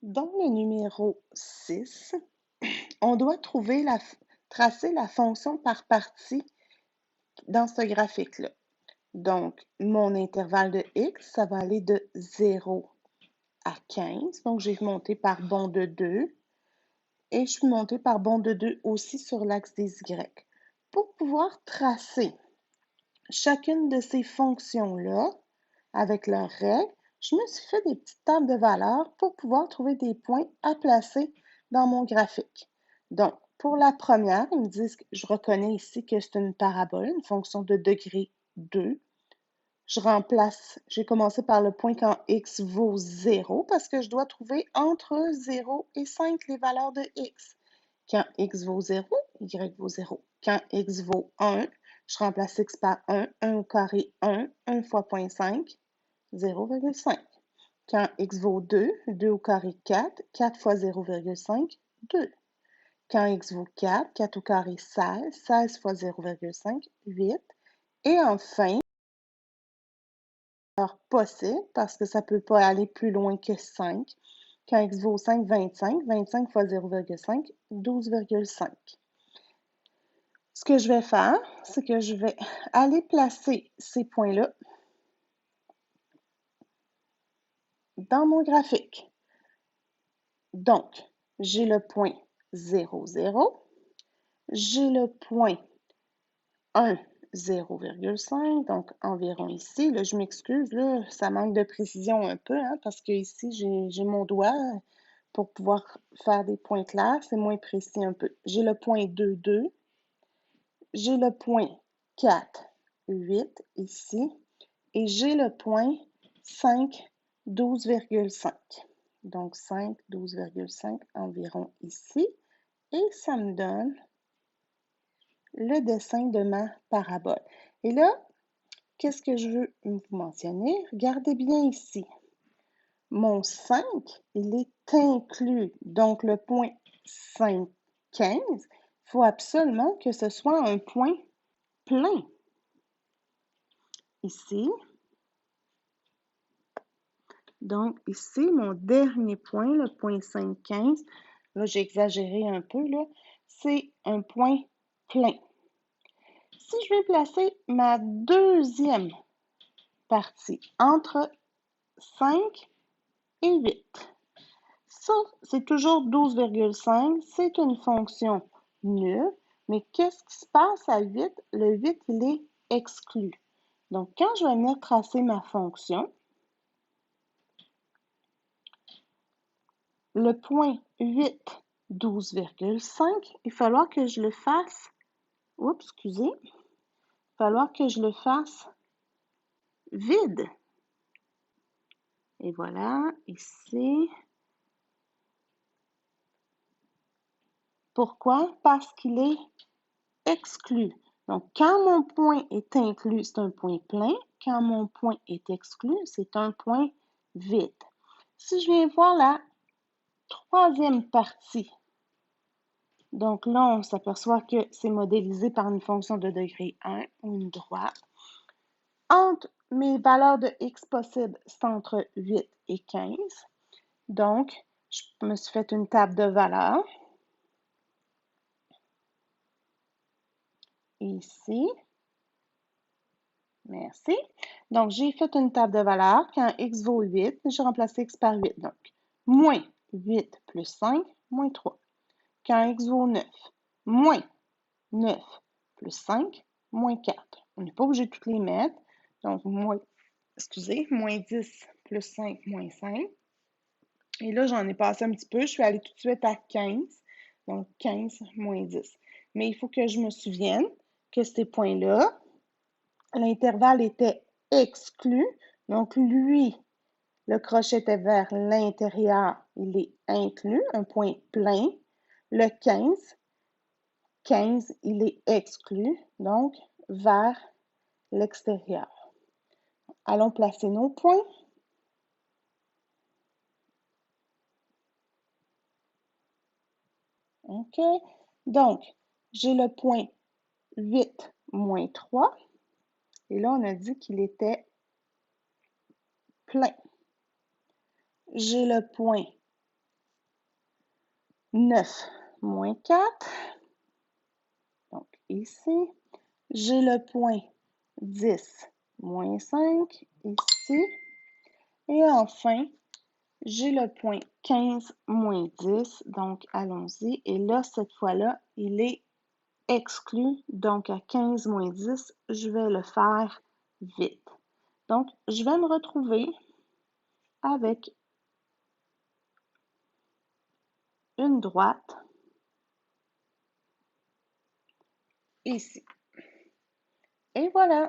Dans le numéro 6, on doit tracer la fonction par partie dans ce graphique-là. Donc, mon intervalle de x, ça va aller de 0 à 15. Donc, j'ai monté par bond de 2 et je suis montée par bond de 2 aussi sur l'axe des y. Pour pouvoir tracer chacune de ces fonctions-là avec leurs règles, je me suis fait des petites tables de valeurs pour pouvoir trouver des points à placer dans mon graphique. Donc, pour la première, ils me disent que je reconnais ici que c'est une parabole, une fonction de degré 2. Je remplace, j'ai commencé par le point quand x vaut 0 parce que je dois trouver entre 0 et 5 les valeurs de x. Quand x vaut 0, y vaut 0. Quand x vaut 1, je remplace x par 1 au carré 1 fois 0,5, 0,5. Quand x vaut 2, 2 au carré 4, 4 fois 0,5, 2. Quand x vaut 4, 4 au carré 16, 16 fois 0,5, 8. Et enfin, alors possible, parce que ça ne peut pas aller plus loin que 5. Quand x vaut 5, 25. 25 fois 0,5, 12,5. Ce que je vais faire, c'est que je vais aller placer ces points-là dans mon graphique. Donc, j'ai le point 0, 0. J'ai le point 1, 0,5, donc environ ici. Là, je m'excuse, là, ça manque de précision un peu, hein, parce que ici, j'ai mon doigt pour pouvoir faire des points clairs. C'est moins précis un peu. J'ai le point 2, 2. J'ai le point 4, 8 ici. Et j'ai le point 5, 12,5. Donc 5, 12,5 environ ici. Et ça me donne le dessin de ma parabole. Et là, qu'est-ce que je veux vous mentionner? Regardez bien ici. Mon 5, il est inclus. Donc, le point 5, 15, il faut absolument que ce soit un point plein. Ici. Donc, ici, mon dernier point, le point 5, 15, là, j'ai exagéré un peu, là, c'est un point plein. Si je vais placer ma deuxième partie entre 5 et 8, ça, c'est toujours 12,5. C'est une fonction nulle. Mais qu'est-ce qui se passe à 8? Le 8, il est exclu. Donc, quand je vais venir tracer ma fonction, le point 8, 12,5, il va falloir que je le fasse, oups, excusez, il va falloir que je le fasse vide. Et voilà, ici. Pourquoi? Parce qu'il est exclu. Donc, quand mon point est inclus, c'est un point plein. Quand mon point est exclu, c'est un point vide. Si je viens voir la troisième partie, donc là, on s'aperçoit que c'est modélisé par une fonction de degré 1 ou une droite. Entre mes valeurs de x possibles, c'est entre 8 et 15. Donc, je me suis fait une table de valeurs. Ici. Merci. Donc, j'ai fait une table de valeurs. Quand x vaut 8, j'ai remplacé x par 8. Donc, moins 8 plus 5, moins 3. Quand x vaut 9, moins 9 plus 5, moins 4. On n'est pas obligé de toutes les mettre. Donc, moins 10 plus 5, moins 5. Et là, j'en ai passé un petit peu. Je suis allée tout de suite à 15. Donc, 15 moins 10. Mais il faut que je me souvienne que ces points-là, l'intervalle était exclu. Donc, lui, le crochet était vers l'intérieur. Il est inclus, un point plein. Le 15, il est exclu, donc vers l'extérieur. Allons placer nos points. OK. Donc, j'ai le point 8 moins 3. Et là, on a dit qu'il était plein. J'ai le point 9 moins 4. Donc, ici, j'ai le point 10 moins 5 ici. Et enfin, j'ai le point 15 moins 10. Donc, allons-y. Et là, cette fois-là, il est exclu. Donc, à 15 moins 10, je vais le faire vite. Donc, je vais me retrouver avec une droite ici. Et voilà!